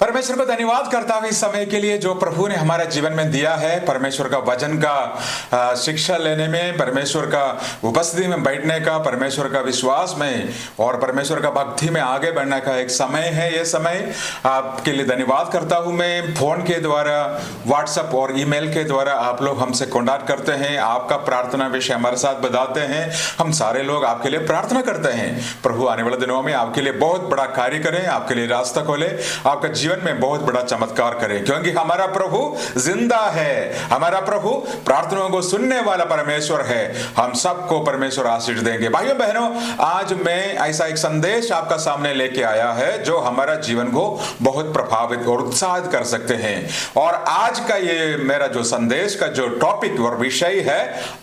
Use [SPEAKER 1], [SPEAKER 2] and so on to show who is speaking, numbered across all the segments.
[SPEAKER 1] परमेश्वर को धन्यवाद करता हूँ इस समय के लिए जो प्रभु ने हमारे जीवन में दिया है। परमेश्वर का वचन का शिक्षा लेने में, परमेश्वर का उपस्थिति में बैठने का, परमेश्वर का विश्वास में और परमेश्वर का भक्ति में आगे बढ़ने का एक समय है। ये समय आपके लिए धन्यवाद करता हूँ। मैं फोन के द्वारा, व्हाट्सएप और ईमेल के द्वारा आप लोग हमसे कॉन्टैक्ट करते हैं, आपका प्रार्थना विषय हमारे साथ बताते हैं। हम सारे लोग आपके लिए प्रार्थना करते हैं। प्रभु आने वाले दिनों में आपके लिए बहुत बड़ा कार्य करें, आपके लिए रास्ता खोले, आपका जीवन में बहुत बड़ा चमत्कार करें, क्योंकि हमारा प्रभु जिंदा है। हमारा प्रभु प्रार्थनाओं को सुनने वाला परमेश्वर है। हम सबको परमेश्वर आशीष देंगे। भाइयों बहनों, आज मैं ऐसा एक संदेश आपका सामने लेके आया है जो हमारा जीवन को बहुत प्रभावित और उत्साहित कर सकते हैं। और आज का ये मेरा जो संदेश का जो टॉपिक और विषय है,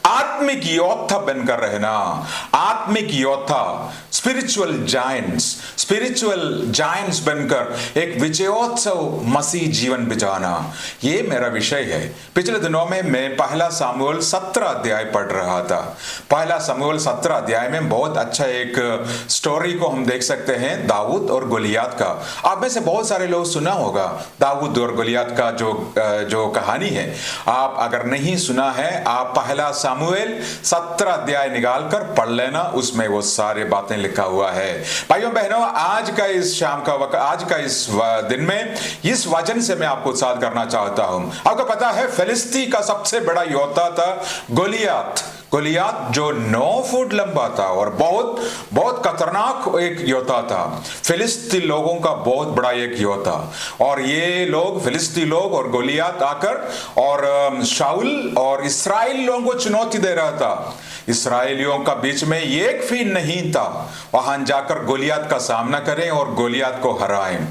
[SPEAKER 1] आत्मिक योद्धा बनकर रहना। आत्मिक योद्धा, स्पिरिचुअल जायंट्स बनकर एक विजयोत्सव मसीह जीवन बिताना, ये मेरा विषय है। पिछले दिनों में मैं पहला सामुएल 17 अध्याय पढ़ रहा था। पहला सामुएल 17 अध्याय में बहुत अच्छा एक स्टोरी को हम देख सकते हैं, दाऊद और गोलियत का। आप में से बहुत सारे लोग सुना होगा दाऊद और गोलियत का जो कहानी है। आप अगर नहीं सुना है, आप पहला सामुएल 17 अध्याय निकाल कर पढ़ लेना, उसमें वो सारे बातें लिखा हुआ है। भाइयों बहनों, आज का इस शाम का वक्त, आज का इस दिन में इस वचन से मैं आपको उत्साहित करना चाहता हूं। आपको पता है फिलिस्ती का सबसे बड़ा योद्धा था गोलियत। जो 9 फुट लंबा था और बहुत बहुत खतरनाक एक योद्धा था। फिलिस्ती लोगों का बहुत बड़ा एक योद्धा। और ये लोग, फिलिस्ती लोग और गोलियत आकर और शाऊल और इस्राएल लोगों को चुनौती दे रहा था। इसराइलियों का बीच में एक भी नहीं था वहां जाकर गोलियत का सामना करें और गोलियत को हराएं।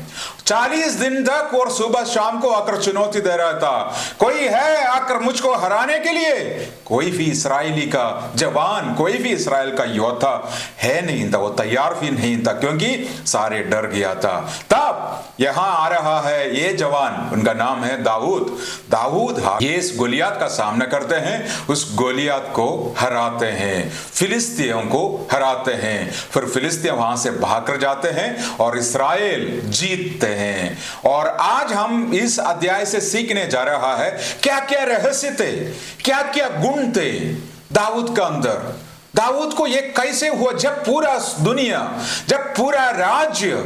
[SPEAKER 1] 40 दिन तक और सुबह शाम को आकर चुनौती दे रहा था, कोई है आकर मुझको हराने के लिए? कोई भी इस्राएली का जवान, कोई भी इस्राएल का योद्धा है नहीं था, वो तैयार भी नहीं था, क्योंकि सारे डर गया था। तब यहां आ रहा है ये जवान, उनका नाम है दाऊद। ये इस गोलियत का सामना करते हैं, उस गोलियत को हराते हैं, फिलिस्तियों को हराते हैं। फिर फिलिस्तीय वहां से भाग कर जाते हैं और इस्राएल जीतते हैं। और आज हम इस अध्याय से सीखने जा रहा है क्या क्या रहस्य थे, क्या क्या गुण थे दाऊद का अंदर। दाऊद को ये कैसे हुआ जब पूरा दुनिया, जब पूरा राज्य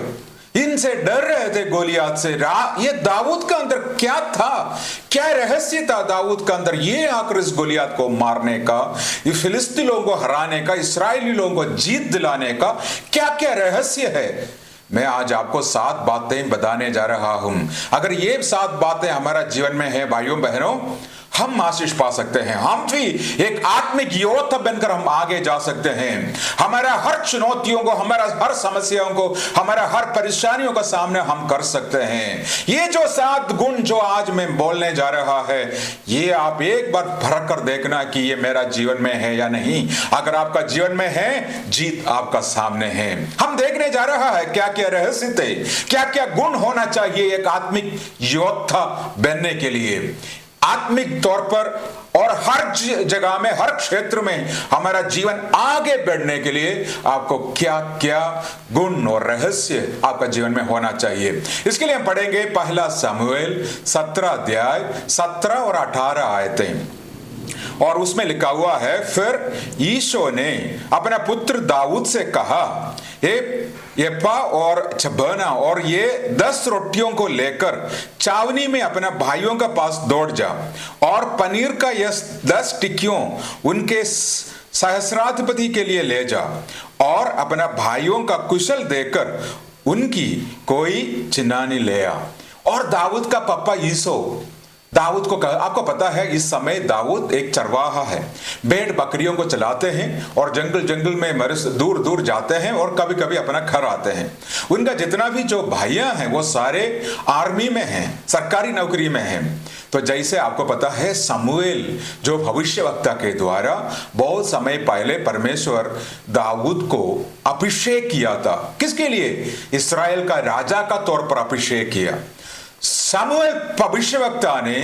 [SPEAKER 1] इनसे डर रहे थे, गोलियत से। ये दाऊद का अंदर क्या था, क्या रहस्य था दाऊद का अंदर, ये आकर इस गोलियत को मारने का, ये फिलिस्ती लोगों को हराने का, इस्राएली लोगों को जीत दिलाने का क्या क्या रहस्य है। मैं आज आपको 7 बातें बताने जा रहा हूं। अगर ये 7 बातें हमारा जीवन में है भाइयों बहनों, हम आशीष पा सकते हैं। हम भी एक आत्मिक योद्धा बनकर हम आगे जा सकते हैं। हमारा हर चुनौतियों को, हमारा हर समस्याओं को, हमारा हर परेशानियों का सामना हम कर सकते हैं। ये जो 7 गुण जो आज मैं बोलने जा रहा है, ये आप एक बार परख कर देखना कि ये मेरा जीवन में है या नहीं। अगर आपका जीवन में है, जीत आपका सामने है। हम देखने जा रहा है क्या क्या रहस्य थे, क्या क्या गुण होना चाहिए एक आत्मिक योद्धा बनने के लिए। आत्मिक तौर पर और हर जगह में, हर क्षेत्र में हमारा जीवन आगे बढ़ने के लिए आपको क्या क्या गुण और रहस्य आपका जीवन में होना चाहिए। इसके लिए हम पढ़ेंगे पहला सामुएल 17 अध्याय 17 और 18 आयतें। और उसमें लिखा हुआ है, फिर यीशु ने अपना पुत्र दाऊद से कहा, यप्पा और छबना और ये 10 रोटियों को लेकर चावनी में अपना भाइयों का पास दौड़ जा और पनीर का यह 10 टिक्कियों उनके सहस्राधिपति के लिए ले जा और अपना भाइयों का कुशल देकर उनकी कोई चिन्हानी ले आ। और दाऊद का पापा यीशु दाऊद को कहा, आपको पता है इस समय दाऊद एक चरवाहा है, भेड़ बकरियों को चलाते हैं और जंगल में दूर दूर जाते हैं और कभी कभी अपना घर आते हैं। उनका जितना भी जो भाइयां हैं वो सारे आर्मी में हैं, सरकारी नौकरी में हैं। तो जैसे आपको पता है समूएल जो भविष्यवक्ता के द्वारा बहुत समय पहले परमेश्वर दाऊद को अभिषेक किया था। किसके लिए? इस्राएल का राजा का तौर पर अभिषेक किया। समूएल भविष्यवक्ता ने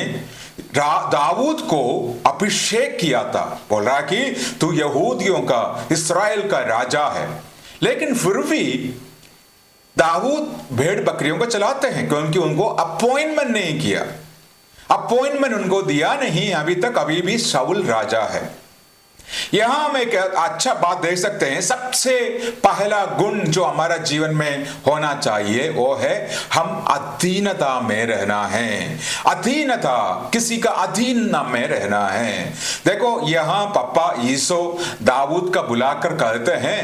[SPEAKER 1] दाऊद को अभिषेक किया था, बोल रहा कि तू यहूदियों का, इस्राएल का राजा है। लेकिन फिर भी दाऊद भेड़ बकरियों को चलाते हैं क्योंकि उनको अपॉइंटमेंट नहीं किया, अपॉइंटमेंट उनको दिया नहीं अभी तक, अभी भी शाऊल राजा है। यहां हम एक अच्छा बात देख सकते हैं। सबसे पहला गुण जो हमारा जीवन में होना चाहिए वो है हम अधीनता में रहना है। अधीनता, किसी का अधीन में रहना है। देखो यहां पापा यीशु दाऊद का बुलाकर कहते हैं,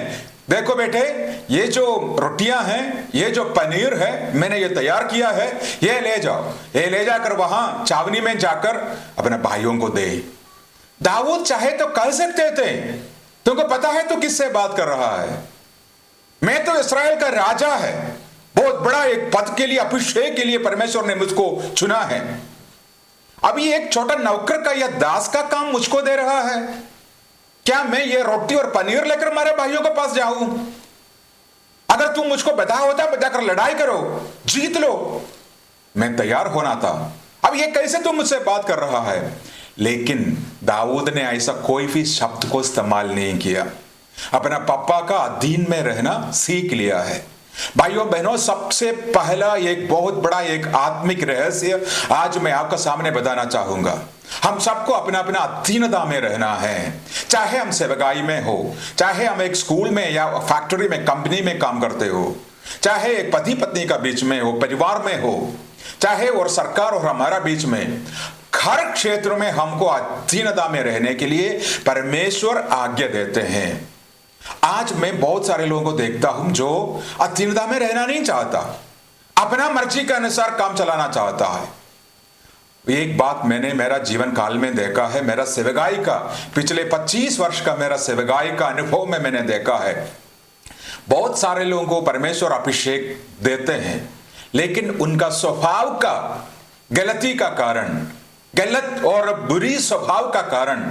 [SPEAKER 1] देखो बेटे, ये जो रोटियां हैं, ये जो पनीर है, मैंने ये तैयार किया है, ये ले जाओ, ये ले जाकर वहां छावनी में जाकर अपने भाइयों को दे। दाऊद चाहे तो कह सकते थे, तुमको पता है तो किससे बात कर रहा है, मैं तो इस्राएल का राजा है, बहुत बड़ा एक पद के लिए, अभिषेक के लिए परमेश्वर ने मुझको चुना है। अभी एक छोटा नौकर का या दास का काम मुझको दे रहा है, क्या मैं ये रोटी और पनीर लेकर हमारे भाइयों के पास जाऊं? अगर तुम मुझको बता होता जाकर लड़ाई करो, जीत लो, मैं तैयार होना था। अब ये कैसे तुम मुझसे बात कर रहा है? लेकिन दाऊद ने ऐसा कोई भी शब्द को इस्तेमाल नहीं किया, अपना पापा का अधीन में रहना सीख लिया है। भाइयों बहनों, सबसे पहला एक बहुत बड़ा एक आत्मिक रहस्य आज मैं आपका सामने बताना चाहूंगा। हम सबको अपना अपना अधीनता में रहना है। चाहे हम सेवकाई में हो, चाहे हम एक स्कूल में या फैक्ट्री में, कंपनी में काम करते हो, चाहे एक पति पत्नी का बीच में हो, परिवार में हो, चाहे और सरकार और हमारा बीच में, हर क्षेत्र में हमको अधीनता में रहने के लिए परमेश्वर आज्ञा देते हैं। आज मैं बहुत सारे लोगों को देखता हूं जो अधीनता में रहना नहीं चाहता, अपना मर्जी के अनुसार काम चलाना चाहता है। एक बात मैंने मेरा जीवन काल में देखा है, मेरा सेवकाई का पिछले 25 वर्ष का मेरा सेवकाई का अनुभव में मैंने देखा है, बहुत सारे लोगों को परमेश्वर अभिषेक देते हैं, लेकिन उनका स्वभाव का गलती का कारण, गलत और बुरी स्वभाव का कारण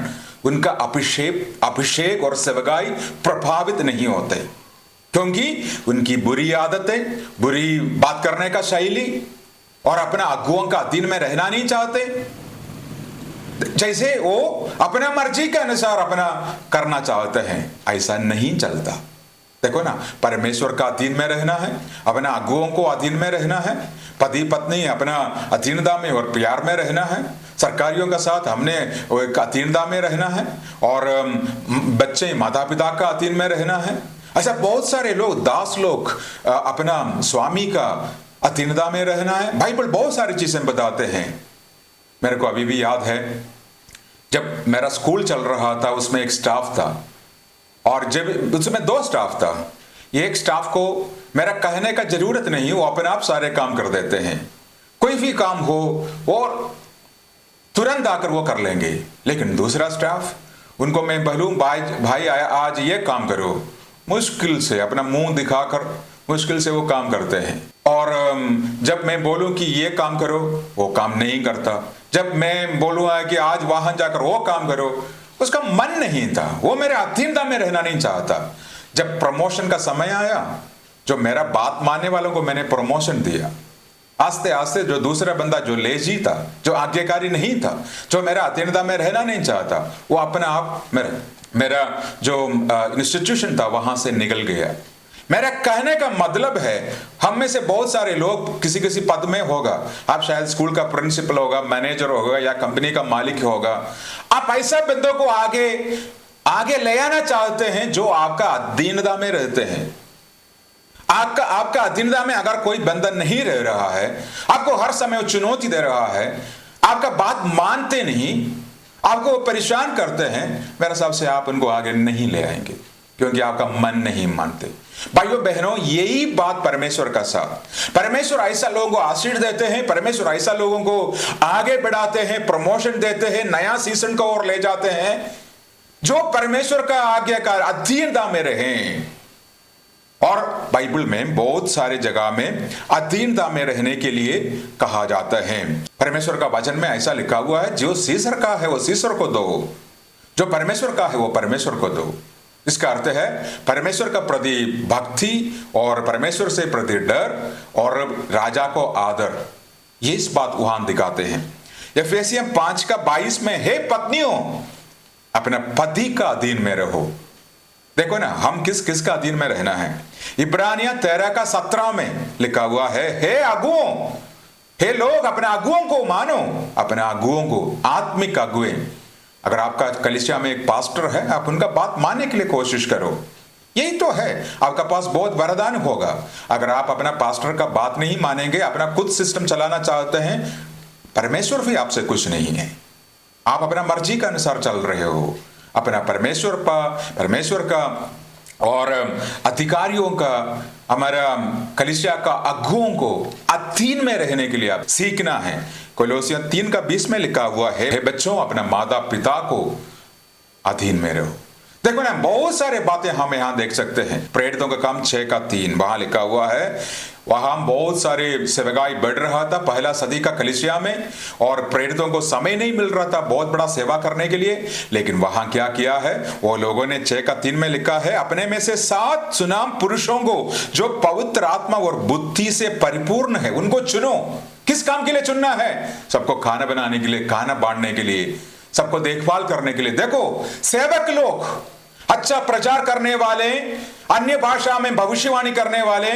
[SPEAKER 1] उनका अभिषेक और सेवकाई प्रभावित नहीं होते, क्योंकि उनकी बुरी आदतें, बुरी बात करने का शैली और अपना अगुओं का अधीन में रहना नहीं चाहते, जैसे वो अपना मर्जी के अनुसार अपना करना चाहते हैं, ऐसा नहीं चलता। देखो ना, परमेश्वर का अधीन में रहना है, अपना अगुओं को अधीन में रहना है, पति पत्नी अपना अधीनता में और प्यार में रहना है, सरकारियों का साथ हमने अधीनता में रहना है, और बच्चे माता पिता का अधीन में रहना है। ऐसा बहुत सारे लोग, दास लोग अपना स्वामी का अधीनता में रहना है। बाइबल बहुत सारी चीजें बताते हैं। मेरे को अभी भी याद है, जब मेरा स्कूल चल रहा था उसमें एक स्टाफ था, और जब उसमें 2 स्टाफ था। एक स्टाफ को मेरा कहने का जरूरत नहीं, वो अपने आप सारे काम कर देते हैं, कोई भी काम हो और तुरंत आकर वो कर लेंगे। लेकिन दूसरा स्टाफ, उनको मैं बोलूं भाई आज ये काम करो, मुश्किल से अपना मुंह दिखाकर मुश्किल से वो काम करते हैं। और जब मैं बोलूं कि ये काम करो, वो काम नहीं करता। जब मैं बोलूंगा कि आज वहां जाकर वो काम करो, उसका मन नहीं था, वो मेरे अधीनता में रहना नहीं चाहता। जब प्रमोशन का समय आया, जो मेरा बात मानने वालों को मैंने प्रमोशन दिया, आस्ते आस्ते जो दूसरा बंदा जो लेजी था, जो आज्ञाकारी नहीं था, जो मेरा अधीनता में रहना नहीं चाहता, वो अपने आप मेरा जो इंस्टीट्यूशन था वहां से निकल गया। मेरा कहने का मतलब है, हम में से बहुत सारे लोग किसी किसी पद में होगा, आप शायद स्कूल का प्रिंसिपल होगा, मैनेजर होगा या कंपनी का मालिक होगा, आप ऐसा बंदों को आगे ले आना चाहते हैं जो आपका अधीनता में रहते हैं। आपका अधीनता में अगर कोई बंधन नहीं रह रहा है, आपको हर समय चुनौती दे रहा है, आपका बात मानते नहीं, आपको परेशान करते हैं, मेरे हिसाब से आप उनको आगे नहीं ले आएंगे, क्योंकि आपका मन नहीं मानते। भाइयों बहनों, यही बात परमेश्वर का साथ, परमेश्वर ऐसा लोगों को आशीष देते हैं, परमेश्वर ऐसा लोगों को आगे बढ़ाते हैं, प्रमोशन देते हैं, नया सीजन को और ले जाते हैं, जो परमेश्वर का आज्ञाकार अधीनता में रहें। और बाइबल में बहुत सारे जगह में अधीनता में रहने के लिए कहा जाता है। परमेश्वर का वचन में ऐसा लिखा हुआ है, जो सीसर का है वो सीसर को दो, जो परमेश्वर का है वो परमेश्वर को दो। इसका अर्थ है परमेश्वर का प्रति भक्ति और परमेश्वर से प्रति डर और राजा को आदर, ये इस बात वहां दिखाते हैं। एफेसियन 5:22 में, हे पत्नियों अपने पति का अधीन में रहो। देखो ना, हम किस किस का अधीन में रहना है। इब्रानिया 13 का 17 में लिखा हुआ है, हे अगुओं, हे लोग, अपने अगुओं को मानो, अपने अगुओं को, आत्मिक अगुए। अगर आपका कलीसिया में एक पास्टर है, आप उनका बात मानने के लिए कोशिश करो। यही तो है, आपका पास बहुत वरदान होगा। अगर आप अपना पास्टर का बात नहीं मानेंगे, अपना खुद सिस्टम चलाना चाहते हैं, परमेश्वर भी आपसे कुछ नहीं है। आप अपना मर्जी के अनुसार चल रहे हो। अपना परमेश्वर का और अधिकारियों का, हमारा कलीसिया का अगुओं को अधीन में रहने के लिए आप सीखना है। कोलोसियन 3 का 20 में लिखा हुआ है, हे बच्चों, अपना माता पिता को अधीन में रहो। देखो ना, बहुत सारे बातें हम यहां देख सकते हैं। प्रेरितों का काम 6 का 3 वहां लिखा हुआ है, वहां बहुत सारे सेवकाई बढ़ रहा था पहला सदी का कलीसिया में, और प्रेरितों को समय नहीं मिल रहा था बहुत बड़ा सेवा करने के लिए। लेकिन वहां क्या किया है, वो लोगों ने 6 का 3 में लिखा है, अपने में से 7 सुनाम पुरुषों को जो पवित्र आत्मा और बुद्धि से परिपूर्ण है, उनको चुनो। किस काम के लिए चुनना है? सबको खाना बनाने के लिए, खाना बांटने के लिए, सबको देखभाल करने के लिए। देखो, सेवक लोग, अच्छा प्रचार करने वाले, अन्य भाषा में भविष्यवाणी करने वाले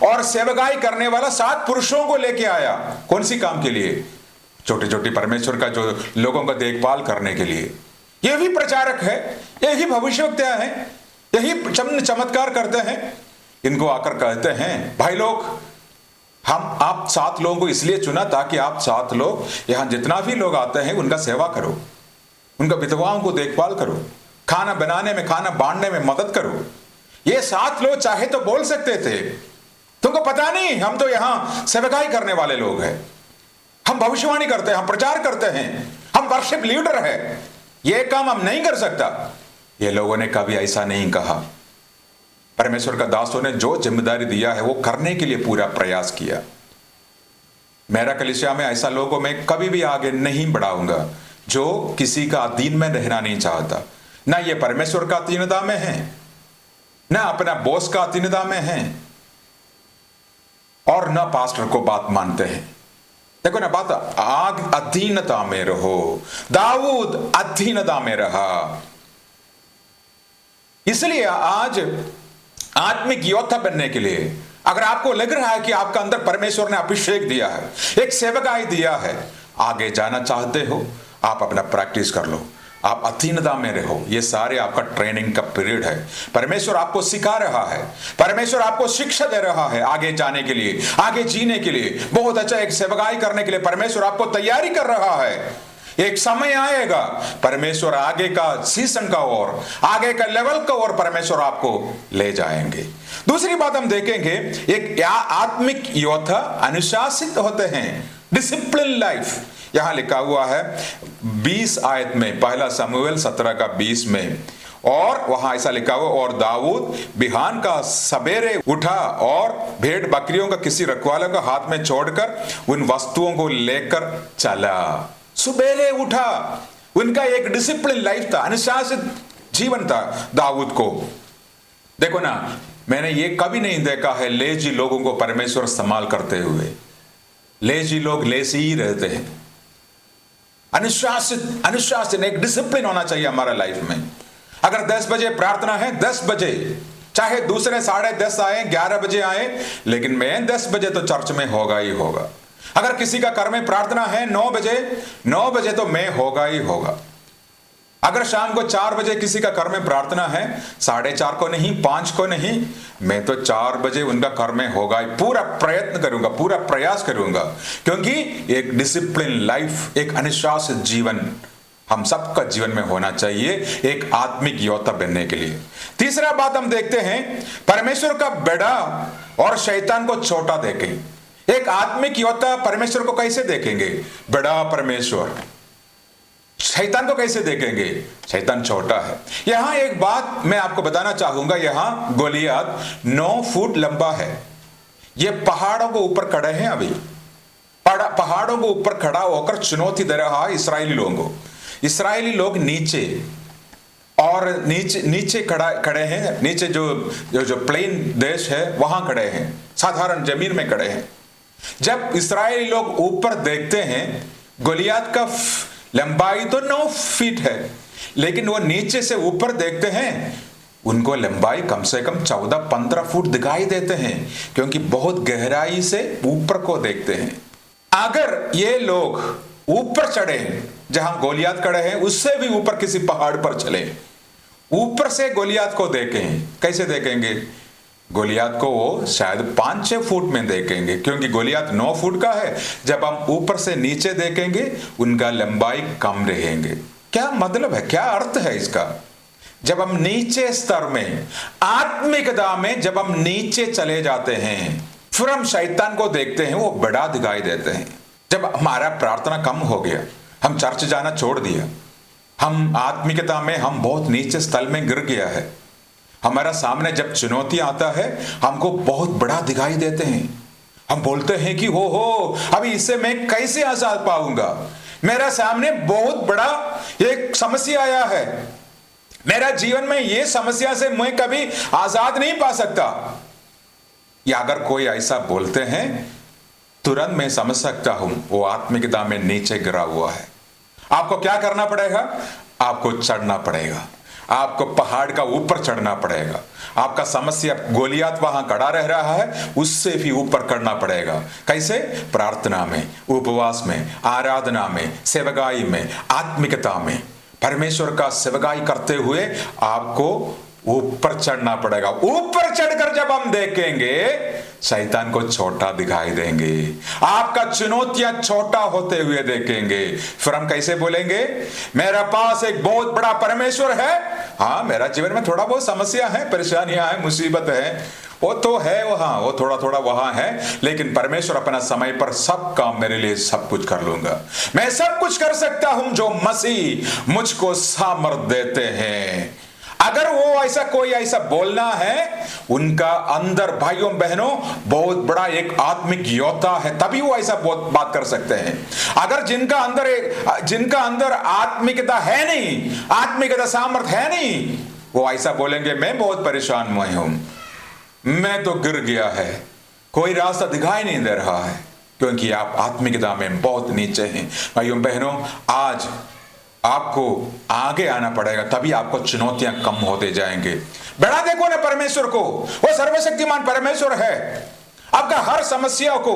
[SPEAKER 1] और सेवकाई करने वाला 7 पुरुषों को लेके आया। कौन सी काम के लिए? छोटी छोटी परमेश्वर का जो लोगों का देखभाल करने के लिए। ये भी प्रचारक है, यही भविष्यवक्ता है, यही चमत्कार करते हैं। इनको आकर कहते हैं, भाई लोग, आप 7 लोगों को इसलिए चुना ताकि आप 7 लोग, यहां जितना भी लोग आते हैं उनका सेवा करो, उनका विधवाओं को देखभाल करो, खाना बनाने में, खाना बांटने में मदद करो। ये 7 लोग चाहे तो बोल सकते थे, तुमको पता नहीं, हम तो यहां सेवकाई करने वाले लोग हैं, हम भविष्यवाणी करते हैं, हम प्रचार करते हैं, हम वर्शिप लीडर हैं, ये काम हम नहीं कर सकता। ये लोगों ने कभी ऐसा नहीं कहा। परमेश्वर का दासों ने जो जिम्मेदारी दिया है वो करने के लिए पूरा प्रयास किया। मेरा कलीसिया में ऐसा लोगों में कभी भी आगे नहीं बढ़ाऊंगा जो किसी का अधीन में रहना नहीं चाहता। ना ये परमेश्वर का अधीनता में है, ना अपना बॉस का अधीनता में है, और ना पास्टर को बात मानते हैं। देखो ना, बात आग अधीनता में रहो। दाऊद अधीनता में रहा। इसलिए आज आत्मिक योद्धा बनने के लिए, अगर आपको लग रहा है कि आपका अंदर परमेश्वर ने अभिषेक दिया है, एक सेवकाई दिया है, आगे जाना चाहते हो, आप अपना प्रैक्टिस कर लो, आप अधीनता में रहो। ये सारे आपका ट्रेनिंग का पीरियड है। परमेश्वर आपको सिखा रहा है, परमेश्वर आपको शिक्षा दे रहा है आगे जाने के लिए, आगे जीने के लिए, बहुत अच्छा एक सेवकाई करने के लिए परमेश्वर आपको तैयारी कर रहा है। एक समय आएगा, परमेश्वर आगे का सीजन का और आगे का लेवल का और परमेश्वर आपको ले जाएंगे। दूसरी बात हम देखेंगे, एक आत्मिक योद्धा अनुशासित होते हैं, डिसिप्लिन लाइफ। यहां लिखा हुआ है 20 आयत में, पहला शमूएल 17 का 20 में, और वहां ऐसा लिखा हुआ, और दाऊद बिहान का सवेरे उठा और भेड़ बकरियों का किसी रखवाले का हाथ में छोड़कर उन वस्तुओं को लेकर चला। सुबेरे उठा, उनका एक डिसिप्लिन लाइफ था, अनुशासित जीवन था दाऊद को। देखो ना, मैंने ये कभी नहीं देखा है लेजी लोगों को परमेश्वर संभाल करते हुए। लेजी लोग लेजी ही रहते हैं। अनुशासित एक डिसिप्लिन होना चाहिए हमारा लाइफ में। अगर 10 बजे प्रार्थना है, 10 बजे, चाहे दूसरे 10:30 आए, 11 बजे आए, लेकिन मैं 10 बजे तो चर्च में होगा ही होगा। अगर किसी का घर में प्रार्थना है 9 बजे तो मैं होगा ही होगा। अगर शाम को 4 बजे किसी का घर में प्रार्थना है, 4:30 को नहीं, 5 को नहीं, मैं तो 4 बजे उनका घर में होगा ही। पूरा प्रयत्न करूंगा, पूरा प्रयास करूंगा, क्योंकि एक डिसिप्लिन लाइफ, एक अनुशासित जीवन हम सबका जीवन में होना चाहिए, एक आत्मिक योद्धा बनने के लिए। तीसरा बात हम देखते हैं, परमेश्वर का बड़ा और शैतान को छोटा देखें। एक आत्मिक योद्धा परमेश्वर को कैसे देखेंगे? बड़ा परमेश्वर। शैतान को कैसे देखेंगे? शैतान छोटा है। यहां एक बात मैं आपको बताना चाहूंगा, यहां गोलियत 9 फुट लंबा है। ये पहाड़ों के ऊपर खड़े हैं, अभी पहाड़ों के ऊपर खड़ा होकर चुनौती दे रहा है इस्राएली लोगों को। इस्राएली लोग नीचे और नीचे खड़े हैं, नीचे जो प्लेन देश है वहां खड़े हैं, साधारण जमीन में खड़े हैं। जब इस्राएली लोग ऊपर देखते हैं, गोलियत का लंबाई तो 9 फीट है, लेकिन वो नीचे से ऊपर देखते हैं, उनको लंबाई कम से कम 14-15 फुट दिखाई देते हैं, क्योंकि बहुत गहराई से ऊपर को देखते हैं। अगर ये लोग ऊपर चढ़े, जहां गोलियात खड़े हैं उससे भी ऊपर किसी पहाड़ पर चले, ऊपर से गोलियात को देखें, कैसे देखेंगे? गोलियात को वो शायद 5-6 फुट में देखेंगे, क्योंकि गोलियात 9 फुट का है। जब हम ऊपर से नीचे देखेंगे उनका लंबाई कम रहेंगे। क्या मतलब है, क्या अर्थ है इसका? जब हम नीचे स्तर में, आत्मिकता में जब हम नीचे चले जाते हैं, फिर हम शैतान को देखते हैं, वो बड़ा दिखाई देते हैं। जब हमारा प्रार्थना कम हो गया, हम चर्च जाना छोड़ दिया, हम आत्मिकता में हम बहुत नीचे स्थल में गिर गया है, हमारा सामने जब चुनौती आता है हमको बहुत बड़ा दिखाई देते हैं। हम बोलते हैं कि हो अभी इससे मैं कैसे आजाद पाऊंगा, मेरा सामने बहुत बड़ा एक समस्या आया है, मेरा जीवन में ये समस्या से मैं कभी आजाद नहीं पा सकता। या अगर कोई ऐसा बोलते हैं, तुरंत मैं समझ सकता हूं वो आत्मिकता में नीचे गिरा हुआ है। आपको क्या करना पड़ेगा? आपको चढ़ना पड़ेगा, आपको पहाड़ का ऊपर चढ़ना पड़ेगा। आपका समस्या गोलियात वहां खड़ा रह रहा है, उससे भी ऊपर करना पड़ेगा। कैसे? प्रार्थना में, उपवास में, आराधना में, सेवकाई में, आत्मिकता में परमेश्वर का सेवकाई करते हुए आपको ऊपर चढ़ना पड़ेगा। ऊपर चढ़कर जब हम देखेंगे, शैतान को छोटा दिखाई देंगे, आपका चुनौतियां छोटा होते हुए देखेंगे। फिर हम कैसे बोलेंगे? मेरे पास एक बहुत बड़ा परमेश्वर है। हाँ, मेरा जीवन में थोड़ा बहुत समस्या है, परेशानियां हैं, मुसीबत है, वो तो है वहां, वो थोड़ा थोड़ा वहां है, लेकिन परमेश्वर अपना समय पर सब काम मेरे लिए सब कुछ कर लूंगा। मैं सब कुछ कर सकता हूं जो मसीह मुझको सामर्थ देते हैं। अगर वो ऐसा कोई ऐसा बोलना है, उनका अंदर भाइयों बहनों बहुत बड़ा एक आत्मिक योद्धा है, तभी वो ऐसा बात कर सकते हैं। अगर जिनका अंदर आत्मिकता है नहीं, आत्मिकता सामर्थ है नहीं, वो ऐसा बोलेंगे मैं बहुत परेशान हुआ हूं, मैं तो गिर गया है, कोई रास्ता दिखाई नहीं दे रहा है, क्योंकि आप आत्मिकता में बहुत नीचे हैं। भाइयों बहनों, आज आपको आगे आना पड़ेगा, तभी आपको चुनौतियां कम होते जाएंगे। बड़ा देखो ना परमेश्वर को, वो सर्वशक्तिमान परमेश्वर है, आपका हर समस्या को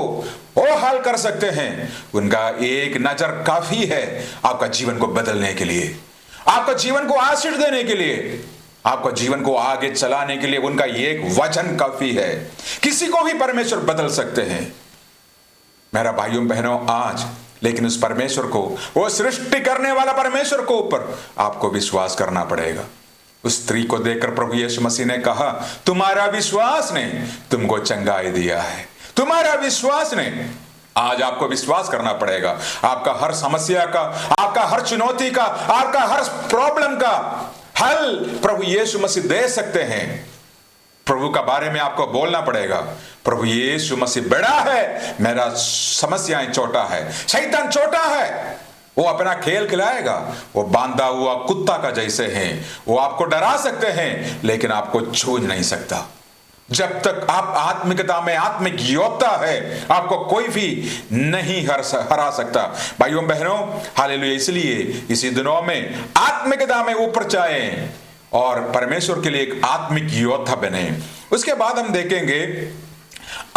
[SPEAKER 1] वो हल कर सकते हैं। उनका एक नजर काफी है आपका जीवन को बदलने के लिए, आपका जीवन को आशीष देने के लिए, आपका जीवन को आगे चलाने के लिए। उनका एक वचन काफी है, किसी को भी परमेश्वर बदल सकते हैं। मेरा भाइयों बहनों, आज लेकिन उस परमेश्वर को, वो सृष्टि करने वाला परमेश्वर को ऊपर आपको विश्वास करना पड़ेगा। उस स्त्री को देखकर प्रभु यीशु मसीह ने कहा, तुम्हारा विश्वास ने तुमको चंगाई दिया है, तुम्हारा विश्वास ने। आज आपको विश्वास करना पड़ेगा। आपका हर समस्या का, आपका हर चुनौती का, आपका हर प्रॉब्लम का हल प्रभु यीशु मसीह दे सकते हैं। प्रभु का बारे में आपको बोलना पड़ेगा, प्रभु यीशु मसीह बड़ा है, मेरा समस्याएं छोटा है, शैतान छोटा है। वो अपना खेल खिलाएगा, वो बांधा हुआ कुत्ता का जैसे हैं, वो आपको डरा सकते हैं लेकिन आपको छूझ नहीं सकता। जब तक आप आत्मिकता में आत्मिक योद्धा है, आपको कोई भी नहीं हरा सकता। भाइयों बहनों, हालेलुया। इसलिए इसी दिनों में आत्मिकता में ऊपर जाएं और परमेश्वर के लिए एक आत्मिक योद्धा बने। उसके बाद हम देखेंगे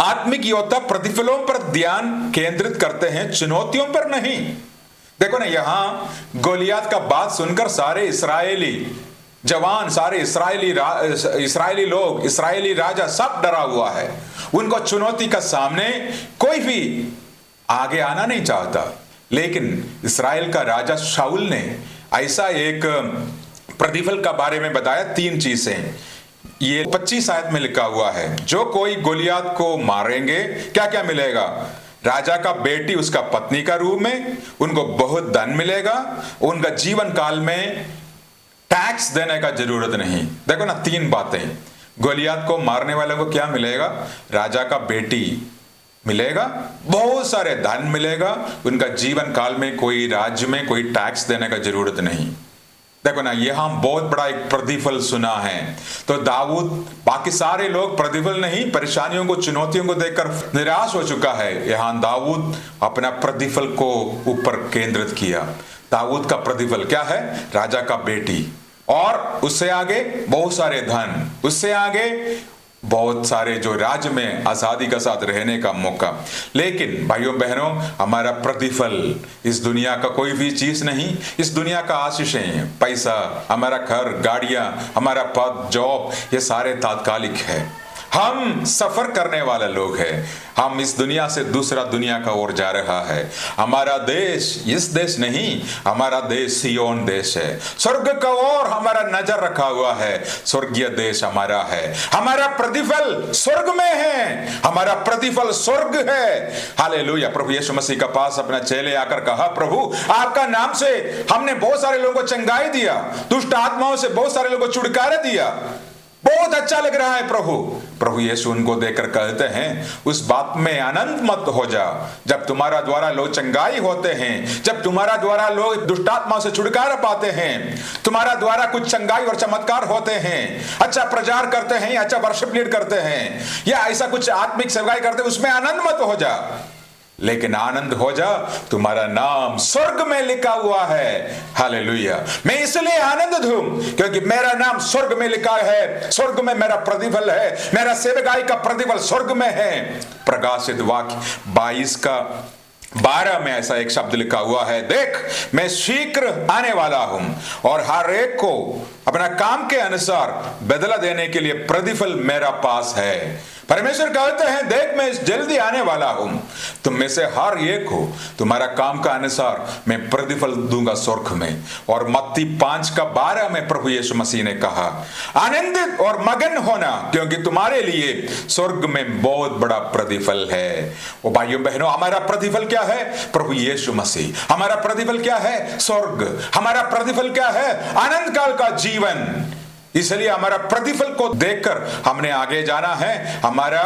[SPEAKER 1] आत्मिक योद्धा प्रतिफलों पर ध्यान केंद्रित करते हैं, चुनौतियों पर नहीं। देखो ना, यहां गोलियात का बात सुनकर सारे इस्राएली जवान, सारे इस्राएली लोग, इस्राएली राजा सब डरा हुआ है। उनको चुनौती का सामने कोई भी आगे आना नहीं चाहता। लेकिन इस्राएल का राजा शाऊल ने ऐसा एक प्रतिफल का बारे में बताया, 3 चीजें। ये 25 आयत में लिखा हुआ है, जो कोई गोलियात को मारेंगे क्या क्या मिलेगा? राजा का बेटी उसका पत्नी का रूप में, उनको बहुत धन मिलेगा, उनका जीवन काल में टैक्स देने का जरूरत नहीं। देखो ना, 3 बातें। गोलियात को मारने वाले को क्या मिलेगा? राजा का बेटी मिलेगा, बहुत सारे धन मिलेगा, उनका जीवन काल में कोई राज्य में कोई टैक्स देने का जरूरत नहीं। देखो ना, यहां बहुत बड़ा एक प्रतिफल सुना है। तो दाऊद, बाकी सारे लोग प्रतिफल नहीं, परेशानियों को, चुनौतियों को देखकर निराश हो चुका है। यहां दाऊद अपना प्रतिफल को ऊपर केंद्रित किया। दाऊद का प्रतिफल क्या है? राजा का बेटी, और उससे आगे बहुत सारे धन, उससे आगे बहुत सारे जो राज्य में आजादी के साथ रहने का मौका। लेकिन भाइयों बहनों, हमारा प्रतिफल इस दुनिया का कोई भी चीज नहीं। इस दुनिया का आशीषें, पैसा, हमारा घर, गाड़ियां, हमारा पद, जॉब, ये सारे तात्कालिक है। हम सफर करने वाले लोग हैं। हम इस दुनिया से दूसरा दुनिया का ओर जा रहा है। हमारा देश इस देश नहीं, हमारा देश सियोन देश है। स्वर्ग का ओर हमारा नजर रखा हुआ है। स्वर्गीय देश हमारा है। हमारा प्रतिफल स्वर्ग में है। हमारा प्रतिफल स्वर्ग है। हालेलुया। प्रभु यीशु मसीह के पास अपना चेले आकर कहा, प्रभु आपका नाम से हमने बहुत सारे लोगों को चंगाई दिया, दुष्ट आत्माओं से बहुत सारे लोगों को छुटकारा दिया, बहुत अच्छा लग रहा है प्रभु। प्रभु यीशु उनको देखकर कहते हैं, उस बात में आनंद मत हो जा। जब तुम्हारा द्वारा लोग चंगाई होते हैं, जब तुम्हारा द्वारा लोग दुष्टात्मा से छुटकारा पाते हैं, तुम्हारा द्वारा कुछ चंगाई और चमत्कार होते हैं, अच्छा प्रचार करते हैं, अच्छा वर्शिप लीड करते हैं, या ऐसा कुछ आत्मिक सेवाएं करते हैं, उसमें आनंद मत हो जा। लेकिन आनंद हो जा, तुम्हारा नाम स्वर्ग में लिखा हुआ है। हालेलुया। मैं इसलिए आनंदित हूं क्योंकि मेरा नाम स्वर्ग में लिखा है। स्वर्ग में मेरा प्रतिफल है। मेरा सेवकाई का प्रतिफल स्वर्ग में है। प्रकाशित वाक्य 22:12 में ऐसा एक शब्द लिखा हुआ है, देख मैं शीघ्र आने वाला हूं और हर एक को अपना काम के अनुसार बदला देने के लिए प्रतिफल मेरा पास है। परमेश्वर कहते हैं, देख मैं जल्दी आने वाला हूं, तुम में से हर एक को तुम्हारा काम का अनुसार मैं प्रतिफल दूंगा स्वर्ग में। और मत्ती 5:12 में प्रभु यीशु मसीह ने कहा, आनंदित और मगन होना क्योंकि तुम्हारे लिए स्वर्ग में बहुत बड़ा प्रतिफल है। ओ भाइयों बहनों, हमारा प्रतिफल क्या है? प्रभु यीशु मसीह। हमारा प्रतिफल क्या है? स्वर्ग। हमारा प्रतिफल क्या है? आनंद काल का जीवन। इसलिए हमारा प्रतिफल को देखकर हमने आगे जाना है, हमारा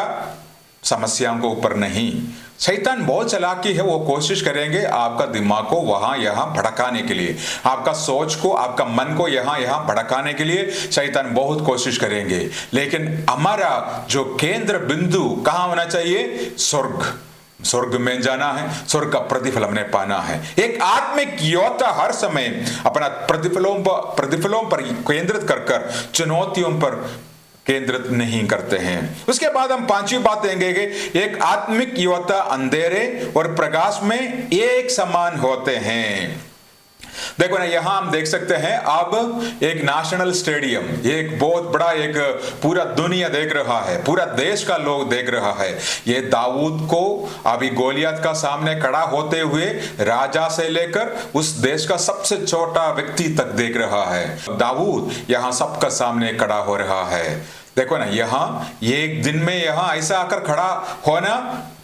[SPEAKER 1] समस्याओं को ऊपर नहीं। शैतान बहुत चालाकी है, वो कोशिश करेंगे आपका दिमाग को वहां यहां भड़काने के लिए, आपका सोच को, आपका मन को यहां यहां भड़काने के लिए शैतान बहुत कोशिश करेंगे। लेकिन हमारा जो केंद्र बिंदु कहां होना चाहिए? स्वर्ग। स्वर्ग में जाना है, स्वर्ग का प्रतिफल हमने पाना है। एक आत्मिक योद्धा हर समय अपना प्रतिफलों पर केंद्रित कर चुनौतियों पर केंद्रित नहीं करते हैं। उसके बाद हम पांचवी बात देंगे, एक आत्मिक योद्धा अंधेरे और प्रकाश में एक समान होते हैं। देखो ना, यहां हम देख सकते हैं अब एक नेशनल स्टेडियम, एक बहुत बड़ा, एक पूरा दुनिया देख रहा है, पूरा देश का लोग देख रहा है। ये दाऊद को अभी गोलियत का सामने खड़ा होते हुए राजा से लेकर उस देश का सबसे छोटा व्यक्ति तक देख रहा है। दाऊद यहां सबका सामने खड़ा हो रहा है। देखो ना, यहां एक दिन में यहां ऐसा आकर खड़ा होना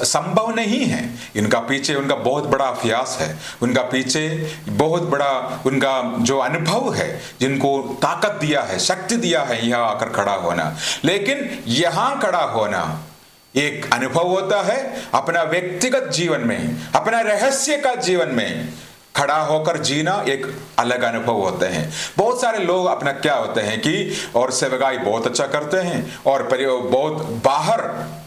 [SPEAKER 1] संभव नहीं है। इनका पीछे उनका बहुत बड़ा अभ्यास है, उनका पीछे बहुत बड़ा उनका जो अनुभव है, जिनको ताकत दिया है, शक्ति दिया है यहां आकर खड़ा होना। लेकिन यहां खड़ा होना एक अनुभव होता है, अपना व्यक्तिगत जीवन में, अपना रहस्य का जीवन में खड़ा होकर जीना एक अलग अनुभव होते हैं। बहुत सारे लोग अपना क्या होते हैं कि और सेवकाई बहुत अच्छा करते हैं और बहुत बाहर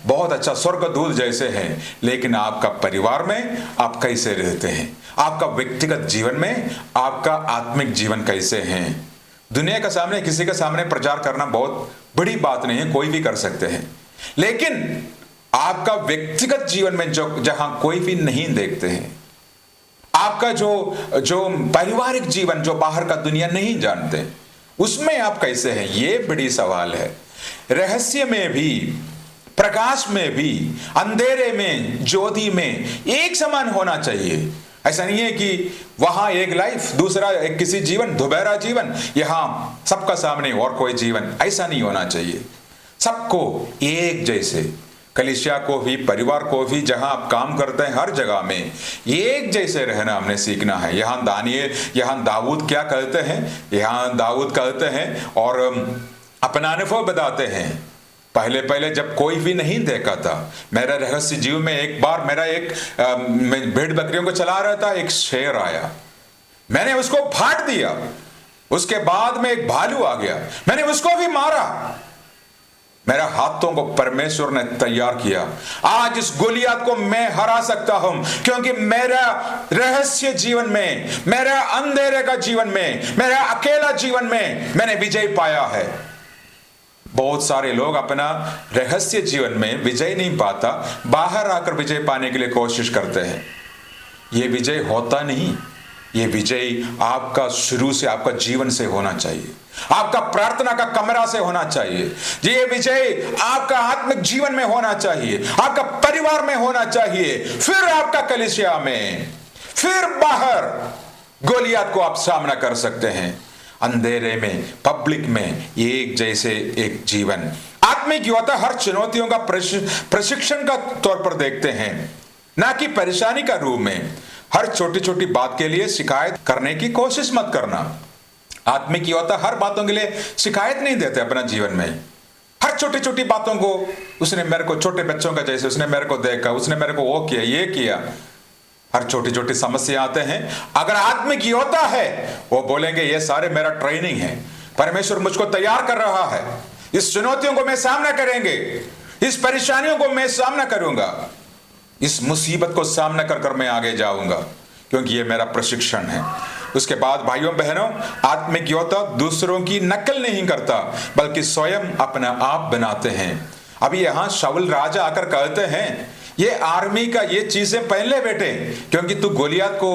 [SPEAKER 1] बहुत अच्छा स्वर्गदूत जैसे हैं, लेकिन आपका परिवार में आप कैसे रहते हैं? आपका व्यक्तिगत जीवन में आपका आत्मिक जीवन कैसे है? दुनिया के सामने, किसी के सामने प्रचार करना बहुत बड़ी बात नहीं है, कोई भी कर सकते हैं। लेकिन आपका व्यक्तिगत जीवन में जहां कोई भी नहीं देखते हैं, आपका जो पारिवारिक जीवन जो बाहर का दुनिया नहीं जानते, उसमें आप कैसे हैं? ये बड़ी सवाल है। रहस्य में भी, प्रकाश में भी, अंधेरे में, ज्योति में एक समान होना चाहिए। ऐसा नहीं है कि वहां एक लाइफ, दूसरा एक किसी जीवन, दोबारा जीवन, यहां सबका सामने और कोई जीवन, ऐसा नहीं होना चाहिए। सबको एक जैसे, कलीसिया को भी, परिवार को भी, जहां आप काम करते हैं हर जगह में एक जैसे रहना हमने सीखना है। यहां दाऊद क्या कहते हैं? यहां दाऊद कहते हैं और अपना अनुभव बताते हैं। पहले जब कोई भी नहीं देखा था, मेरा रहस्य जीव में एक बार मैं भेड़ बकरियों को चला रहा था, एक शेर आया, मैंने उसको फाड़ दिया। उसके बाद में एक भालू आ गया, मैंने उसको भी मारा। मेरा हाथों को परमेश्वर ने तैयार किया। आज इस गोलियत को मैं हरा सकता हूं, क्योंकि मेरा रहस्य जीवन में, मेरा अंधेरे का जीवन में, मेरा अकेला जीवन में मैंने विजय पाया है। बहुत सारे लोग अपना रहस्य जीवन में विजय नहीं पाता, बाहर आकर विजय पाने के लिए कोशिश करते हैं। यह विजय होता नहीं। ये विजय आपका शुरू से, आपका जीवन से होना चाहिए, आपका प्रार्थना का कमरा से होना चाहिए। ये विजय आपका आत्मिक जीवन में होना चाहिए, आपका परिवार में होना चाहिए, फिर आपका कलीसिया में, फिर बाहर गोलियत को आप सामना कर सकते हैं। अंधेरे में, पब्लिक में एक जैसे एक जीवन। आत्मिक योद्धा हर चुनौतियों का प्रशिक्षण का तौर पर देखते हैं, ना कि परेशानी का रूप में। हर छोटी छोटी बात के लिए शिकायत करने की कोशिश मत करना। आत्मिक योद्धा हर बातों के लिए शिकायत नहीं देते अपना जीवन में। हर छोटी छोटी बातों को, उसने मेरे को, छोटे बच्चों का जैसे, उसने मेरे को देखा, उसने मेरे को वो किया, ये किया। हर छोटी छोटी समस्या आते हैं। अगर आत्मिक योद्धा है, वो बोलेंगे ये सारे मेरा ट्रेनिंग है, परमेश्वर मुझको तैयार कर रहा है, इस चुनौतियों को मैं सामना करेंगे, इस परेशानियों को मैं सामना करूंगा, इस मुसीबत को सामना कर मैं आगे जाऊंगा, क्योंकि ये मेरा प्रशिक्षण है। उसके बाद भाइयों बहनों, आत्मिक योद्धा दूसरों की नकल नहीं करता, बल्कि स्वयं अपना आप बनाते हैं। अभी यहां शाऊल राजा आकर कहते हैं, ये आर्मी का ये चीजें पहन ले बेटे, क्योंकि तू गोलियत को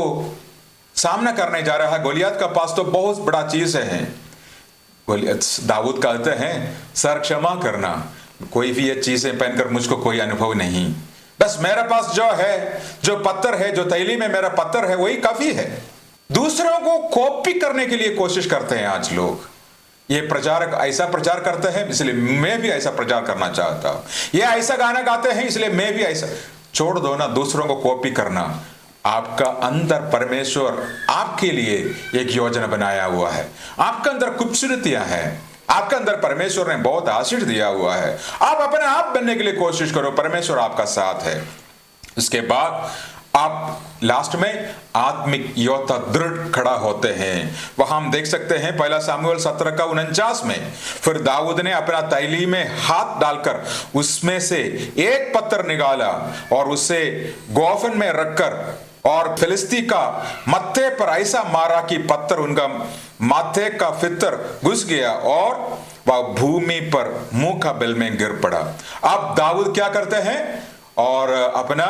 [SPEAKER 1] सामना करने जा रहा है। गोलियत का पास तो बहुत बड़ा चीज है। दाऊद कहते हैं, सर क्षमा करना, कोई भी ये चीजें पहनकर मुझको कोई अनुभव नहीं, बस मेरे पास जो है, जो पत्थर है, जो तैली में मेरा पत्थर है, वही काफी है। दूसरों को कॉपी करने के लिए कोशिश करते हैं आज लोग। ये प्रचारक ऐसा प्रचार करते हैं, इसलिए मैं भी ऐसा प्रचार करना चाहता हूं। ये ऐसा गाना गाते हैं, इसलिए मैं भी ऐसा। छोड़ दो ना दूसरों को कॉपी करना। आपका अंदर परमेश्वर आपके लिए एक योजना बनाया हुआ है। आपके अंदर खूबसूरतियां हैं, आपके अंदर परमेश्वर ने बहुत आशीष दिया हुआ है। आप अपने आप बनने के लिए कोशिश करो, परमेश्वर आपका साथ है। उसके बाद आप लास्ट में आत्मिक योद्धा दृढ़ खड़ा होते हैं। वहां हम देख सकते हैं 1 सामुएल 17:49 में, फिर दाऊद ने अपना तैली में हाथ डालकर उसमें से एक पत्थर निकाला और उसे गोफन में रखकर और फिलिस्ती का मत्थे पर ऐसा मारा कि पत्थर उनका माथे का फितर घुस गया और वह भूमि पर मुंह का बल में गिर पड़ा। अब दाऊद क्या करते हैं, और अपना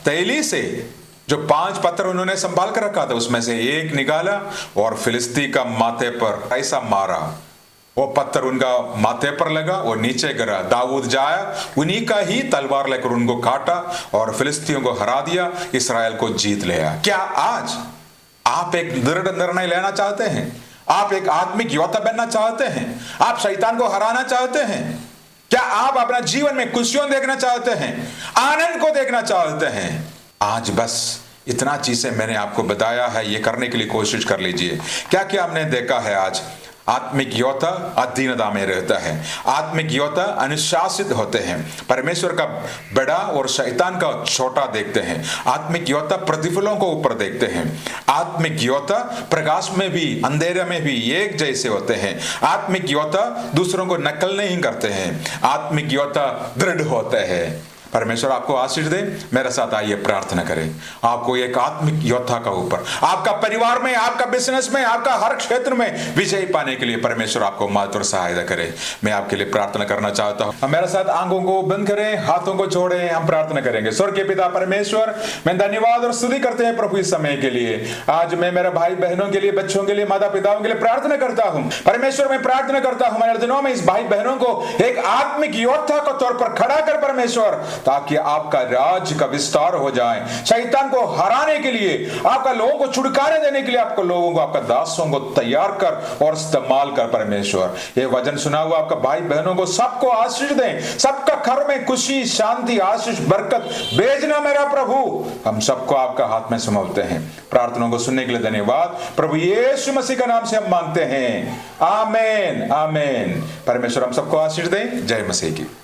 [SPEAKER 1] तैली से जो 5 पत्थर उन्होंने संभाल कर रखा था, उसमें से एक निकाला और फिलिस्ती का माथे पर ऐसा मारा, वो पत्थर उनका माथे पर लगा, वो नीचे गिरा। दाऊद जाया, उन्हीं का ही तलवार लेकर उनको काटा और फिलिस्तियों को हरा दिया, इस्राएल को जीत लिया। क्या आज आप एक दृढ़ निर्णय लेना चाहते हैं? आप एक आत्मिक योद्धा बनना चाहते हैं? आप शैतान को हराना चाहते हैं? क्या आप अपना जीवन में खुशियों देखना चाहते हैं, आनंद को देखना चाहते हैं? आज बस इतना चीजें मैंने आपको बताया है, ये करने के लिए कोशिश कर लीजिए। क्या क्या हमने देखा है आज? आत्मिक योद्धा अधीनता में रहता है, आत्मिक योद्धा अनुशासित होते हैं, परमेश्वर का बड़ा और शैतान का छोटा देखते हैं, आत्मिक योद्धा प्रतिफलों को ऊपर देखते हैं, आत्मिक योद्धा प्रकाश में भी अंधेरे में भी एक जैसे होते हैं, आत्मिक योद्धा दूसरों को नकल नहीं करते हैं, आत्मिक योद्धा दृढ़ होते हैं। परमेश्वर आपको आशीष दे। मेरे साथ आइए प्रार्थना करें। आपको एक आत्मिक योद्धा का ऊपर, आपका परिवार में, आपका बिजनेस में, आपका हर क्षेत्र में विजय पाने के लिए परमेश्वर आपको मदद और सहायता करे। मैं आपके लिए प्रार्थना करना चाहता हूं। मेरे साथ आंखों को बंद करें, हाथों को जोड़ें, हम प्रार्थना करेंगे। स्वर्ग के पिता परमेश्वर, मैं धन्यवाद और स्तुति करते हैं प्रभु इस समय के लिए। आज मैं मेरे भाई बहनों के लिए, बच्चों के लिए, माता पिताओं के लिए प्रार्थना करता हूं। परमेश्वर मैं प्रार्थना करता हूं मेरे दिनों में इस भाई बहनों को एक आत्मिक योद्धा के तौर पर खड़ा कर परमेश्वर, ताकि आपका राज का विस्तार हो जाए। शैतान को हराने के लिए, आपका लोगों को छुटकारे देने के लिए, आपको लोगों को, आपका दासों को तैयार कर और इस्तेमाल कर परमेश्वर। ये वचन सुना हुआ आपका भाई बहनों को सबको आशीष दें, सबका घर में खुशी, शांति, आशीष, बरकत भेजना मेरा प्रभु। हम सबको आपका हाथ में सौंपते हैं। प्रार्थनाओं को सुनने के लिए धन्यवाद। प्रभु यीशु मसीह का नाम से हम मांगते हैं, आमीन आमीन। परमेश्वर हम सबको आशीष दें। जय मसीह की।